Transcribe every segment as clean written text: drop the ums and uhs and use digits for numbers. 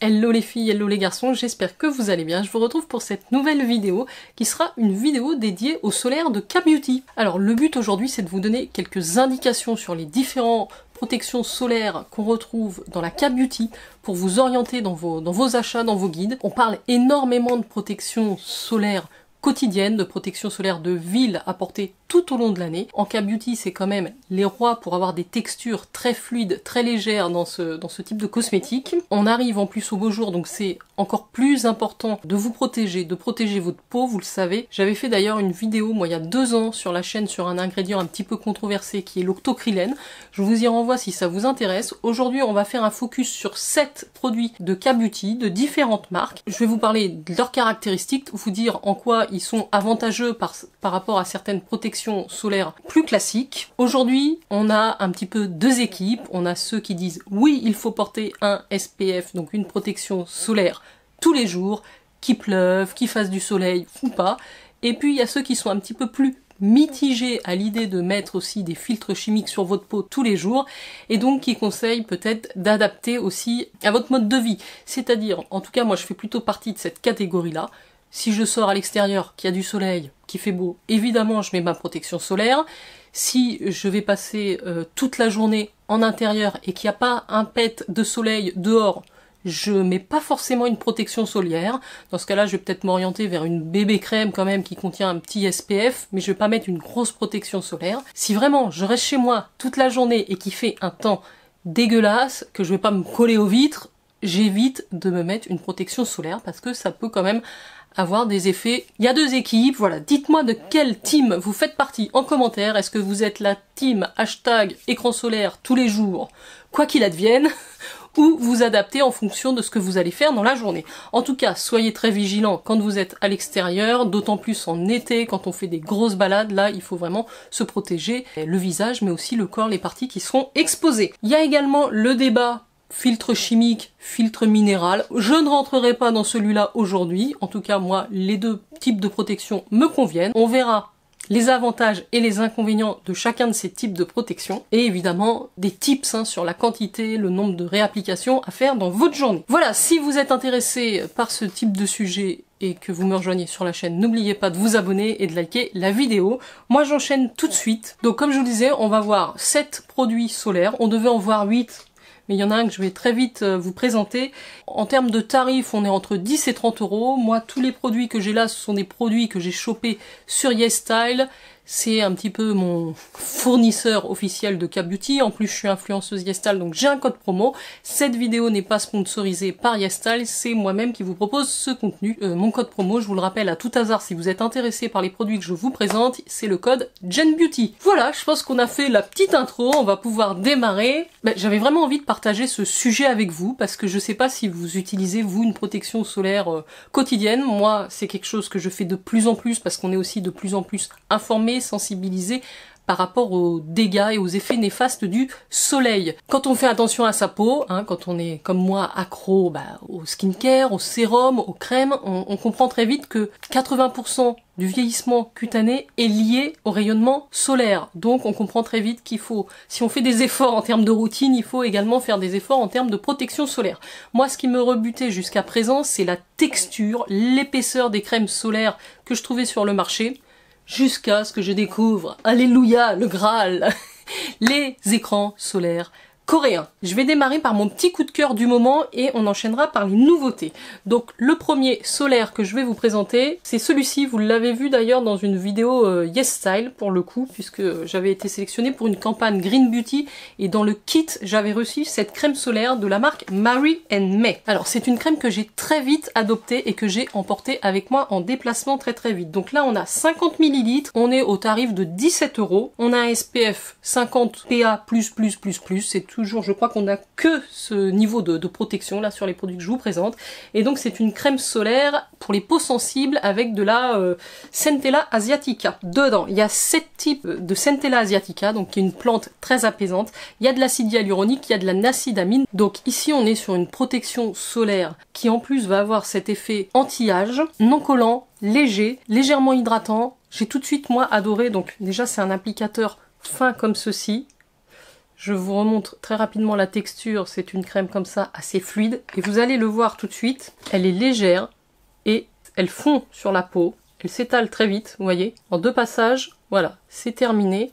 Hello les filles, hello les garçons, j'espère que vous allez bien. Je vous retrouve pour cette nouvelle vidéo qui sera une vidéo dédiée au solaire de K-Beauty. Alors le but aujourd'hui c'est de vous donner quelques indications sur les différentes protections solaires qu'on retrouve dans la K-Beauty pour vous orienter dans vos achats, dans vos guides. On parle énormément de protection solaire quotidienne, de protection solaire de ville à porter tout au long de l'année. En K-Beauty, c'est quand même les rois pour avoir des textures très fluides, très légères dans ce type de cosmétique. On arrive en plus au beau jour, donc c'est encore plus important de vous protéger, de protéger votre peau, vous le savez. J'avais fait d'ailleurs une vidéo, moi il y a 2 ans, sur la chaîne sur un ingrédient un petit peu controversé qui est l'octocrylène. Je vous y renvoie si ça vous intéresse. Aujourd'hui, on va faire un focus sur 7 produits de K-Beauty, de différentes marques. Je vais vous parler de leurs caractéristiques, vous dire en quoi ils sont avantageux par rapport à certaines protections solaires plus classiques. Aujourd'hui, on a un petit peu 2 équipes. On a ceux qui disent oui, il faut porter un SPF, donc une protection solaire tous les jours, qu'il pleuve, qu'il fasse du soleil ou pas. Et puis il y a ceux qui sont un petit peu plus mitigés à l'idée de mettre aussi des filtres chimiques sur votre peau tous les jours, et donc qui conseillent peut-être d'adapter aussi à votre mode de vie. C'est-à-dire, en tout cas moi je fais plutôt partie de cette catégorie-là. Si je sors à l'extérieur, qu'il y a du soleil, qu'il fait beau, évidemment je mets ma protection solaire. Si je vais passer toute la journée en intérieur et qu'il n'y a pas un pet de soleil dehors, je mets pas forcément une protection solaire. Dans ce cas-là, je vais peut-être m'orienter vers une bébé crème quand même qui contient un petit SPF, mais je vais pas mettre une grosse protection solaire. Si vraiment je reste chez moi toute la journée et qu'il fait un temps dégueulasse, que je vais pas me coller aux vitres, j'évite de me mettre une protection solaire parce que ça peut quand même avoir des effets. Il y a 2 équipes, voilà, dites-moi de quelle team vous faites partie en commentaire. Est-ce que vous êtes la team hashtag écran solaire tous les jours, quoi qu'il advienne, ou vous adaptez en fonction de ce que vous allez faire dans la journée. En tout cas, soyez très vigilants quand vous êtes à l'extérieur, d'autant plus en été, quand on fait des grosses balades, là il faut vraiment se protéger le visage, mais aussi le corps, les parties qui seront exposées. Il y a également le débat filtre chimique, filtre minéral. Je ne rentrerai pas dans celui-là aujourd'hui. En tout cas, moi, les 2 types de protection me conviennent. On verra les avantages et les inconvénients de chacun de ces types de protection. Et évidemment, des tips sur la quantité, le nombre de réapplications à faire dans votre journée. Voilà, si vous êtes intéressé par ce type de sujet et que vous me rejoignez sur la chaîne, n'oubliez pas de vous abonner et de liker la vidéo. Moi, j'enchaîne tout de suite. Donc, comme je vous disais, on va voir 7 produits solaires. On devait en voir 8. Mais il y en a un que je vais très vite vous présenter. En termes de tarifs, on est entre 10 et 30 €. Moi, tous les produits que j'ai là, ce sont des produits que j'ai chopés sur YesStyle. C'est un petit peu mon fournisseur officiel de K-Beauty. En plus, je suis influenceuse YesStyle, donc j'ai un code promo. Cette vidéo n'est pas sponsorisée par YesStyle, c'est moi-même qui vous propose ce contenu. Mon code promo, je vous le rappelle à tout hasard, si vous êtes intéressé par les produits que je vous présente, c'est le code JenBeauty. Voilà, je pense qu'on a fait la petite intro, on va pouvoir démarrer. J'avais vraiment envie de partager ce sujet avec vous, parce que je sais pas si vous utilisez, vous, une protection solaire quotidienne. Moi, c'est quelque chose que je fais de plus en plus, parce qu'on est aussi de plus en plus informé, sensibilisé par rapport aux dégâts et aux effets néfastes du soleil. Quand on fait attention à sa peau, quand on est comme moi accro au skincare, au sérum, aux crèmes, on comprend très vite que 80% du vieillissement cutané est lié au rayonnement solaire. Donc on comprend très vite qu'il faut, si on fait des efforts en termes de routine, il faut également faire des efforts en termes de protection solaire. Moi, ce qui me rebutait jusqu'à présent, c'est la texture, l'épaisseur des crèmes solaires que je trouvais sur le marché. Jusqu'à ce que je découvre, alléluia, le Graal, les écrans solaires coréens. Je vais démarrer par mon petit coup de cœur du moment et on enchaînera par les nouveautés. Donc le premier solaire que je vais vous présenter, c'est celui-ci. Vous l'avez vu d'ailleurs dans une vidéo YesStyle pour le coup, puisque j'avais été sélectionnée pour une campagne Green Beauty et dans le kit j'avais reçu cette crème solaire de la marque Mary & May. Alors c'est une crème que j'ai très vite adoptée et que j'ai emportée avec moi en déplacement très vite. Donc là on a 50 ml, on est au tarif de 17 €. On a un SPF 50 PA++++, c'est toujours, je crois qu'on a que ce niveau de protection là sur les produits que je vous présente. Et donc c'est une crème solaire pour les peaux sensibles avec de la Centella asiatica. Dedans, il y a 7 types de Centella asiatica, donc qui est une plante très apaisante. Il y a de l'acide hyaluronique, il y a de la nacidamine. Donc ici on est sur une protection solaire qui en plus va avoir cet effet anti-âge, non collant, léger, légèrement hydratant. J'ai tout de suite moi adoré. Donc déjà c'est un applicateur fin comme ceci. Je vous remontre très rapidement la texture, c'est une crème comme ça, assez fluide. Et vous allez le voir tout de suite, elle est légère et elle fond sur la peau. Elle s'étale très vite, vous voyez. En 2 passages, voilà, c'est terminé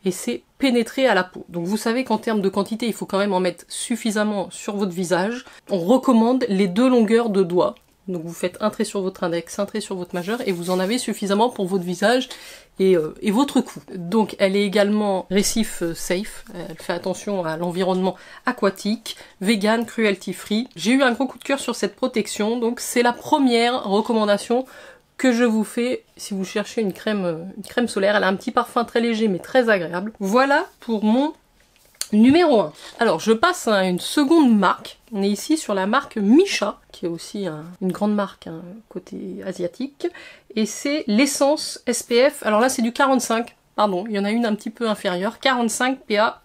et c'est pénétré à la peau. Donc vous savez qu'en termes de quantité, il faut quand même en mettre suffisamment sur votre visage. On recommande les 2 longueurs de doigts. Donc vous faites un trait sur votre index, un trait sur votre majeur et vous en avez suffisamment pour votre visage et votre cou. Donc elle est également récif safe, elle fait attention à l'environnement aquatique, vegan, cruelty free. J'ai eu un gros coup de cœur sur cette protection, donc c'est la première recommandation que je vous fais si vous cherchez une crème solaire. Elle a un petit parfum très léger mais très agréable. Voilà pour mon numéro 1. Alors je passe à une seconde marque. On est ici sur la marque Missha, qui est aussi une grande marque côté asiatique. Et c'est l'essence SPF. Alors là c'est du 45, pardon, il y en a une un petit peu inférieure. 45 PA+++.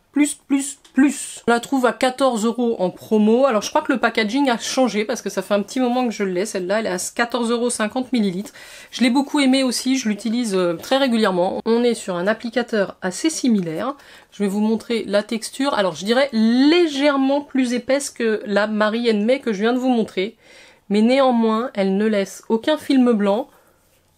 On la trouve à 14 € en promo. Alors je crois que le packaging a changé parce que ça fait un petit moment que je l'ai. Celle-là elle est à 14,50 € ml. Je l'ai beaucoup aimé aussi, je l'utilise très régulièrement. On est sur un applicateur assez similaire. Je vais vous montrer la texture. Alors je dirais légèrement plus épaisse que la Marie May que je viens de vous montrer. Mais néanmoins elle ne laisse aucun film blanc.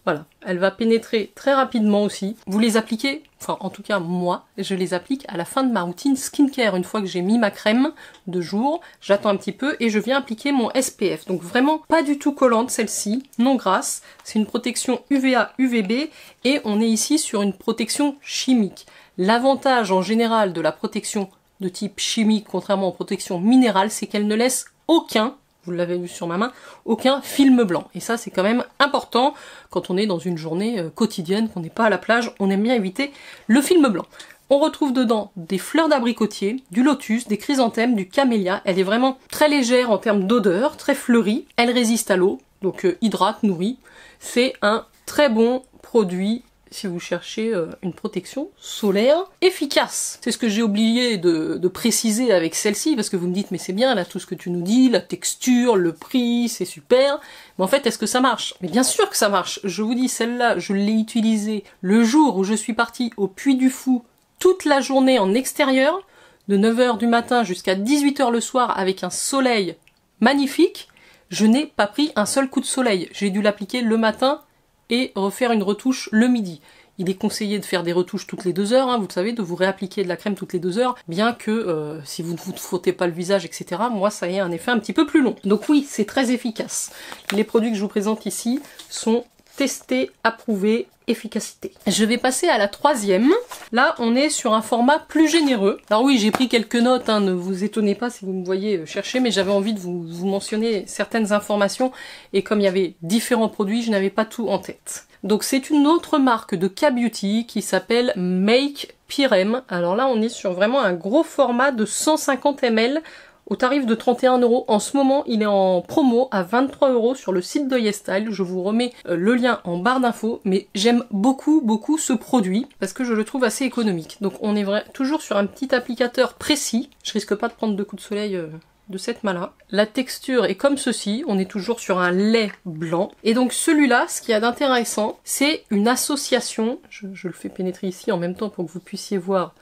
Voilà, elle va pénétrer très rapidement aussi. Vous les appliquez, enfin en tout cas moi, je les applique à la fin de ma routine skincare. Une fois que j'ai mis ma crème de jour, j'attends un petit peu et je viens appliquer mon SPF. Donc vraiment pas du tout collante celle-ci, non grasse. C'est une protection UVA, UVB et on est ici sur une protection chimique. L'avantage en général de la protection de type chimique, contrairement aux protections minérales, c'est qu'elle ne laisse aucun, vous l'avez vu sur ma main, aucun film blanc. Et ça c'est quand même important quand on est dans une journée quotidienne, qu'on n'est pas à la plage, on aime bien éviter le film blanc. On retrouve dedans des fleurs d'abricotier, du lotus, des chrysanthèmes, du camélia. Elle est vraiment très légère en termes d'odeur, très fleurie. Elle résiste à l'eau, donc hydrate, nourrit. C'est un très bon produit si vous cherchez une protection solaire efficace. C'est ce que j'ai oublié de préciser avec celle-ci, parce que vous me dites mais c'est bien là tout ce que tu nous dis, la texture, le prix, c'est super. Mais en fait, est-ce que ça marche? Mais bien sûr que ça marche. Je vous dis, celle-là, je l'ai utilisée le jour où je suis partie au Puy du Fou toute la journée en extérieur, de 9 h du matin jusqu'à 18 h le soir avec un soleil magnifique. Je n'ai pas pris un seul coup de soleil. J'ai dû l'appliquer le matin et refaire une retouche le midi. Il est conseillé de faire des retouches toutes les 2 heures, vous le savez, de vous réappliquer de la crème toutes les 2 heures, bien que si vous ne vous frottez pas le visage, etc., moi ça ait un effet un petit peu plus long. Donc oui, c'est très efficace. Les produits que je vous présente ici sont testés, approuvés, efficacité. Je vais passer à la troisième. Là, on est sur un format plus généreux. Alors oui, j'ai pris quelques notes, ne vous étonnez pas si vous me voyez chercher, mais j'avais envie de vous mentionner certaines informations, et comme il y avait différents produits, je n'avais pas tout en tête. Donc c'est une autre marque de K-Beauty qui s'appelle Make Pyrem. Alors là, on est sur vraiment un gros format de 150 ml, au tarif de 31 €. En ce moment, il est en promo à 23 € sur le site de YesStyle. Je vous remets le lien en barre d'infos, mais j'aime beaucoup ce produit parce que je le trouve assez économique. Donc on est toujours sur un petit applicateur précis. Je risque pas de prendre 2 coups de soleil de cette main-là. La texture est comme ceci, on est toujours sur un lait blanc. Et donc celui-là, ce qu'il y a d'intéressant, c'est une association, je le fais pénétrer ici en même temps pour que vous puissiez voir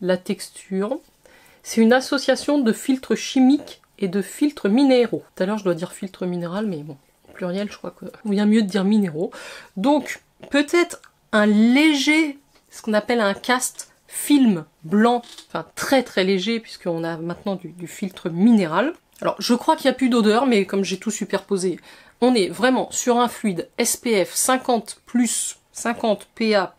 la texture. C'est une association de filtres chimiques et de filtres minéraux. Tout à l'heure je dois dire filtre minéral, mais bon, au pluriel je crois que il y a mieux de dire minéraux. Donc peut-être un léger, ce qu'on appelle un cast film blanc, enfin très léger puisqu'on a maintenant du filtre minéral. Alors je crois qu'il n'y a plus d'odeur, mais comme j'ai tout superposé, on est vraiment sur un fluide SPF 50+, 50 PA+++,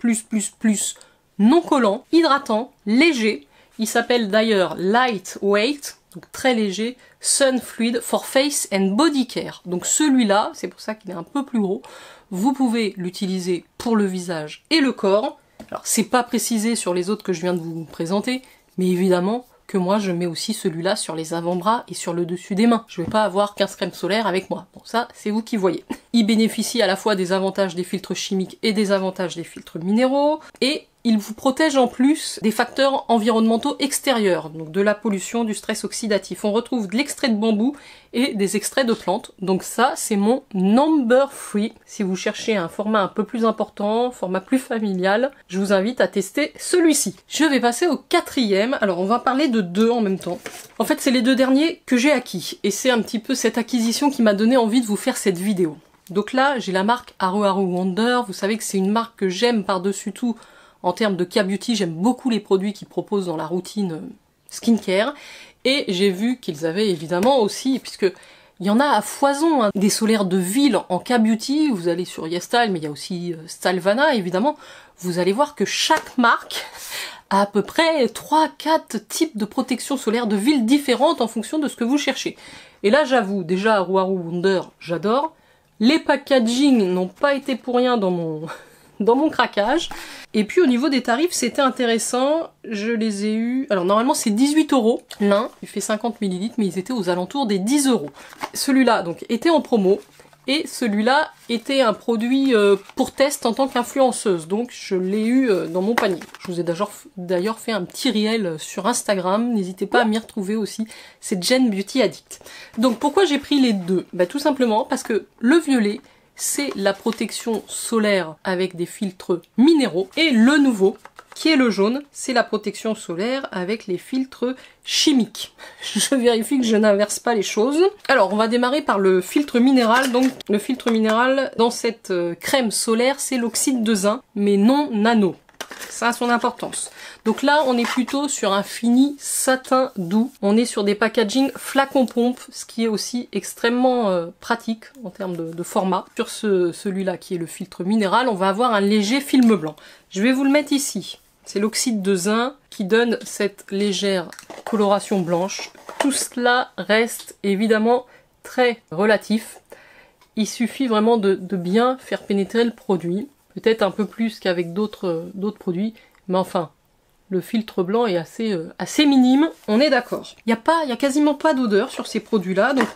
non collant, hydratant, léger. Il s'appelle d'ailleurs Lightweight, donc très léger, Sun Fluid for Face and Body Care. Donc celui-là, c'est pour ça qu'il est un peu plus gros, vous pouvez l'utiliser pour le visage et le corps. Alors c'est pas précisé sur les autres que je viens de vous présenter, mais évidemment que moi je mets aussi celui-là sur les avant-bras et sur le dessus des mains. Je vais pas avoir 15 crèmes solaires avec moi. Bon ça, c'est vous qui voyez. Il bénéficie à la fois des avantages des filtres chimiques et des avantages des filtres minéraux, et il vous protège en plus des facteurs environnementaux extérieurs, donc de la pollution, du stress oxydatif. On retrouve de l'extrait de bambou et des extraits de plantes. Donc ça, c'est mon number 3. Si vous cherchez un format un peu plus important, format plus familial, je vous invite à tester celui-ci. Je vais passer au 4e. Alors on va parler de 2 en même temps. En fait, c'est les 2 derniers que j'ai acquis. Et c'est un petit peu cette acquisition qui m'a donné envie de vous faire cette vidéo. Donc là, j'ai la marque Haru Haru Wonder. Vous savez que c'est une marque que j'aime par-dessus tout. En termes de K-Beauty, j'aime beaucoup les produits qu'ils proposent dans la routine skincare. Et j'ai vu qu'ils avaient évidemment aussi, puisque il y en a à foison, hein, des solaires de ville en K-Beauty. Vous allez sur YesStyle, mais il y a aussi Stylevana, évidemment. Vous allez voir que chaque marque a à peu près 3-4 types de protection solaire de ville différentes en fonction de ce que vous cherchez. Et là, j'avoue, déjà Haru Haru Wonder, j'adore. Les packaging n'ont pas été pour rien dans mon craquage. Et puis au niveau des tarifs, c'était intéressant. Je les ai eus... Alors normalement c'est 18 €. L'un, il fait 50 ml, mais ils étaient aux alentours des 10 €. Celui-là donc était en promo. Et celui-là était un produit pour test en tant qu'influenceuse. Donc je l'ai eu dans mon panier. Je vous ai d'ailleurs fait un petit réel sur Instagram. N'hésitez pas à m'y retrouver aussi. C'est Gen Beauty Addict. Donc pourquoi j'ai pris les deux? Bah, tout simplement parce que le violet, c'est la protection solaire avec des filtres minéraux. Et le nouveau, qui est le jaune, c'est la protection solaire avec les filtres chimiques. Je vérifie que je n'inverse pas les choses. Alors, on va démarrer par le filtre minéral. Donc, le filtre minéral dans cette crème solaire, c'est l'oxyde de zinc, mais non nano. Ça a son importance. Donc là, on est plutôt sur un fini satin doux. On est sur des packaging flacon pompe, ce qui est aussi extrêmement pratique en termes de format. Sur celui-là, qui est le filtre minéral, on va avoir un léger film blanc. Je vais vous le mettre ici. C'est l'oxyde de zinc qui donne cette légère coloration blanche. Tout cela reste évidemment très relatif. Il suffit vraiment de bien faire pénétrer le produit. Peut-être un peu plus qu'avec d'autres produits, mais enfin, le filtre blanc est assez minime, on est d'accord. Il y a quasiment pas d'odeur sur ces produits-là, donc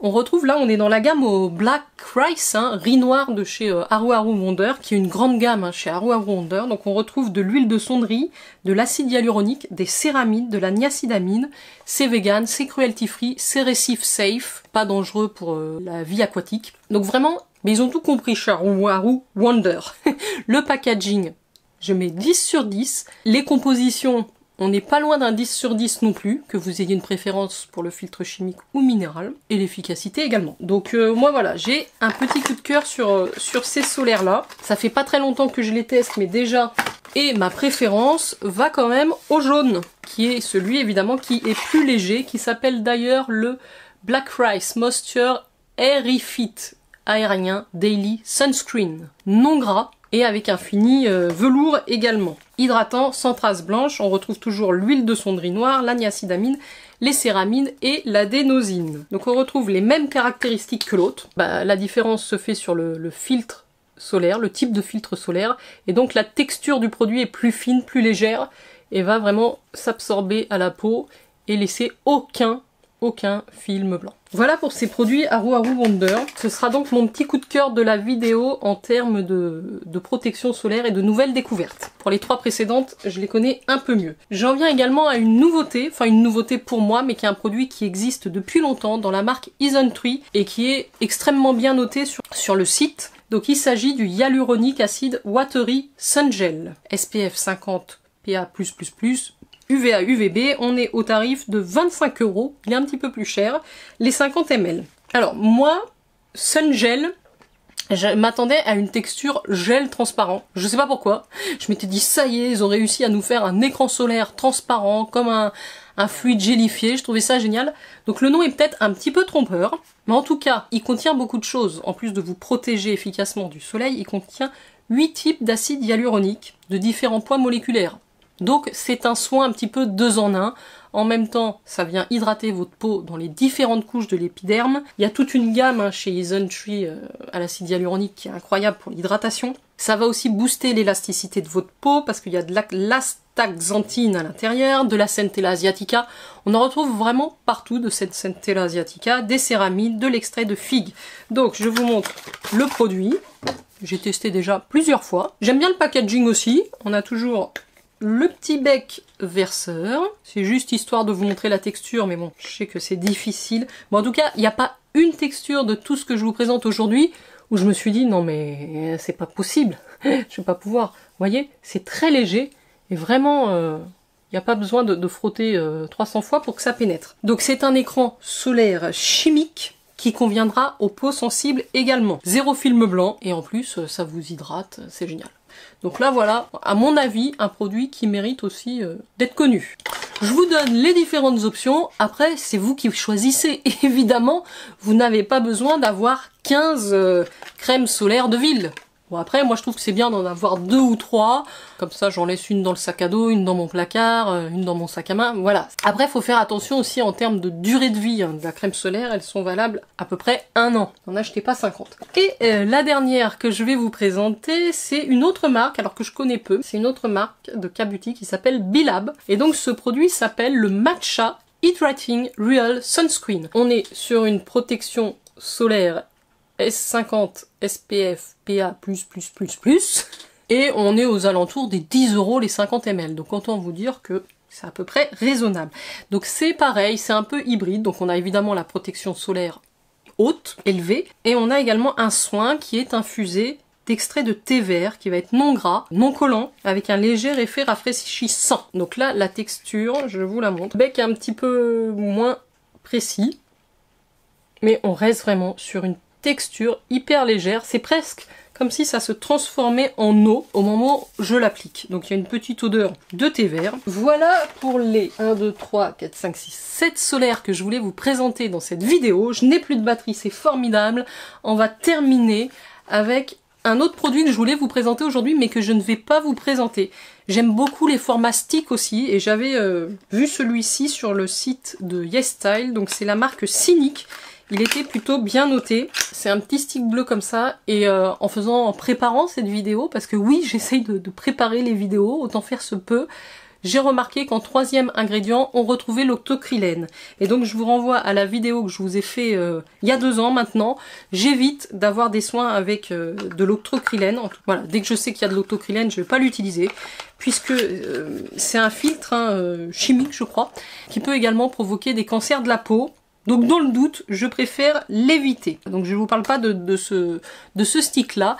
on retrouve là, on est dans la gamme au Black Rice, hein, riz noir de chez Haru Haru Wonder, qui est une grande gamme hein, chez Haru Haru Wonder. Donc on retrouve de l'huile de sonnerie, de l'acide hyaluronique, des céramides, de la niacidamine. C'est vegan, c'est cruelty free, c'est récif safe, pas dangereux pour la vie aquatique. Donc vraiment, mais ils ont tout compris chez Haru Haru Wonder. Le packaging, je mets 10 sur 10. Les compositions, on n'est pas loin d'un 10 sur 10 non plus, que vous ayez une préférence pour le filtre chimique ou minéral, et l'efficacité également. Donc moi voilà, j'ai un petit coup de cœur sur ces solaires-là. Ça fait pas très longtemps que je les teste, mais déjà, et ma préférence va quand même au jaune, qui est celui évidemment qui est plus léger, qui s'appelle d'ailleurs le Black Rice Moisture Airy Fit aérien Daily Sunscreen. Non gras, et avec un fini velours également. Hydratant, sans traces blanches, on retrouve toujours l'huile de sonnerie noire, la niacidamine, les céramines et l'adénosine. Donc on retrouve les mêmes caractéristiques que l'autre. Bah, la différence se fait sur le filtre solaire, le type de filtre solaire, et donc la texture du produit est plus fine, plus légère, et va vraiment s'absorber à la peau et laisser aucun film blanc. Voilà pour ces produits Haru Haru Wonder. Ce sera donc mon petit coup de cœur de la vidéo en termes de protection solaire et de nouvelles découvertes. Pour les 3 précédentes, je les connais un peu mieux. J'en viens également à une nouveauté, enfin une nouveauté pour moi, mais qui est un produit qui existe depuis longtemps dans la marque Isntree et qui est extrêmement bien noté sur le site. Donc il s'agit du Hyaluronic Acid Watery Sun Gel. SPF 50 PA+++, UVA, UVB, on est au tarif de 25 €, il est un petit peu plus cher, les 50 ml. Alors moi, Sun Gel, je m'attendais à une texture gel transparent, je sais pas pourquoi, je m'étais dit ça y est, ils ont réussi à nous faire un écran solaire transparent, comme un fluide gélifié, je trouvais ça génial. Donc le nom est peut-être un petit peu trompeur, mais en tout cas, il contient beaucoup de choses, en plus de vous protéger efficacement du soleil, il contient 8 types d'acide hyaluronique de différents poids moléculaires. Donc c'est un soin un petit peu 2 en 1. En même temps, ça vient hydrater votre peau dans les différentes couches de l'épiderme. Il y a toute une gamme hein, chez Isntree à l'acide hyaluronique qui est incroyable pour l'hydratation. Ça va aussi booster l'élasticité de votre peau parce qu'il y a de astaxanthine à l'intérieur, de la Centella asiatica. On en retrouve vraiment partout de cette Centella asiatica, des céramides, de l'extrait de figue. Donc je vous montre le produit. J'ai testé déjà plusieurs fois. J'aime bien le packaging aussi. On a toujours le petit bec verseur. C'est juste histoire de vous montrer la texture, mais bon, je sais que c'est difficile. Bon, en tout cas, il n'y a pas une texture de tout ce que je vous présente aujourd'hui où je me suis dit non mais c'est pas possible, je vais pas pouvoir. Vous voyez, c'est très léger et vraiment il n'y a pas besoin de frotter 300 fois pour que ça pénètre. Donc c'est un écran solaire chimique qui conviendra aux peaux sensibles également. Zéro film blanc et en plus ça vous hydrate, c'est génial. Donc là voilà, à mon avis, un produit qui mérite aussi d'être connu. Je vous donne les différentes options, après c'est vous qui choisissez. Évidemment, vous n'avez pas besoin d'avoir 15 crèmes solaires de ville. Bon après, moi je trouve que c'est bien d'en avoir 2 ou 3, comme ça j'en laisse une dans le sac à dos, une dans mon placard, une dans mon sac à main, voilà. Après il faut faire attention aussi en termes de durée de vie de la crème solaire, elles sont valables à peu près 1 an, n'en achetez pas 50. Et la dernière que je vais vous présenter, c'est une autre marque, alors que je connais peu, c'est une autre marque de K-Beauty qui s'appelle Bilab, et donc ce produit s'appelle le Matcha Hydrating Real Sunscreen. On est sur une protection solaire S50 SPF PA++++, et on est aux alentours des 10 € les 50 ml. Donc autant vous dire que c'est à peu près raisonnable. Donc c'est pareil, c'est un peu hybride. Donc on a évidemment la protection solaire haute, élevée, et on a également un soin qui est infusé d'extrait de thé vert qui va être non gras, non collant, avec un léger effet rafraîchissant. Donc là, la texture, je vous la montre. Le bec est un petit peu moins précis, mais on reste vraiment sur une texture hyper légère, c'est presque comme si ça se transformait en eau au moment où je l'applique. Donc il y a une petite odeur de thé vert. Voilà pour les 1, 2, 3, 4, 5, 6, 7 solaires que je voulais vous présenter dans cette vidéo. Je n'ai plus de batterie, c'est formidable. On va terminer avec un autre produit que je voulais vous présenter aujourd'hui mais que je ne vais pas vous présenter. J'aime beaucoup les formats stick aussi et j'avais vu celui-ci sur le site de YesStyle, donc c'est la marque Cynic. Il était plutôt bien noté, c'est un petit stick bleu comme ça, et en préparant cette vidéo, parce que oui, j'essaye de préparer les vidéos, autant faire se peut, j'ai remarqué qu'en troisième ingrédient, on retrouvait l'octocrylène. Et donc je vous renvoie à la vidéo que je vous ai fait il y a 2 ans maintenant. J'évite d'avoir des soins avec de l'octocrylène. Voilà, dès que je sais qu'il y a de l'octocrylène, je ne vais pas l'utiliser, puisque c'est un filtre chimique, je crois, qui peut également provoquer des cancers de la peau. Donc dans le doute, je préfère l'éviter. Donc je ne vous parle pas de ce stick-là.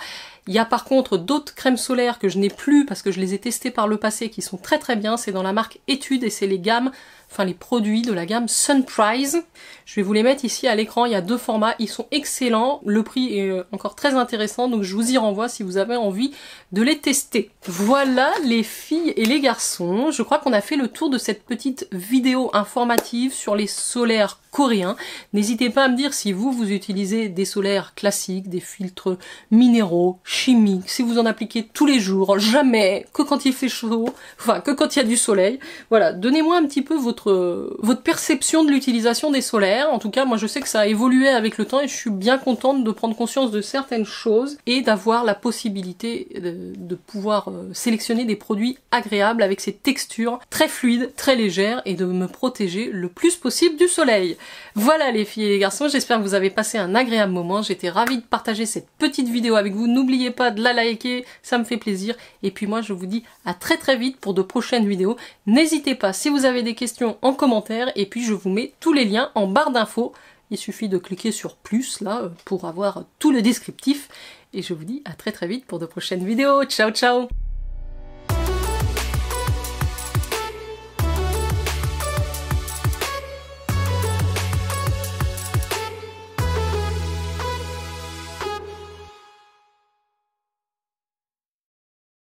Il y a par contre d'autres crèmes solaires que je n'ai plus parce que je les ai testées par le passé qui sont très très bien. C'est dans la marque Etude et c'est les gammes, enfin les produits de la gamme Sunprise. Je vais vous les mettre ici à l'écran, il y a 2 formats, ils sont excellents. Le prix est encore très intéressant, donc je vous y renvoie si vous avez envie de les tester. Voilà les filles et les garçons, je crois qu'on a fait le tour de cette petite vidéo informative sur les solaires coréens. N'hésitez pas à me dire si vous utilisez des solaires classiques, des filtres minéraux, chimiques, si vous en appliquez tous les jours, jamais, que quand il fait chaud, enfin que quand il y a du soleil. Voilà, donnez-moi un petit peu votre perception de l'utilisation des solaires. En tout cas, moi je sais que ça a évolué avec le temps et je suis bien contente de prendre conscience de certaines choses et d'avoir la possibilité de pouvoir sélectionner des produits agréables avec ces textures très fluides, très légères et de me protéger le plus possible du soleil. Voilà les filles et les garçons, j'espère que vous avez passé un agréable moment. J'étais ravie de partager cette petite vidéo avec vous. N'oubliez pas de la liker, ça me fait plaisir. Et puis moi je vous dis à très très vite pour de prochaines vidéos. N'hésitez pas si vous avez des questions en commentaire et puis je vous mets tous les liens en barre d'infos. Il suffit de cliquer sur plus là pour avoir tout le descriptif. Et je vous dis à très très vite pour de prochaines vidéos. Ciao ciao!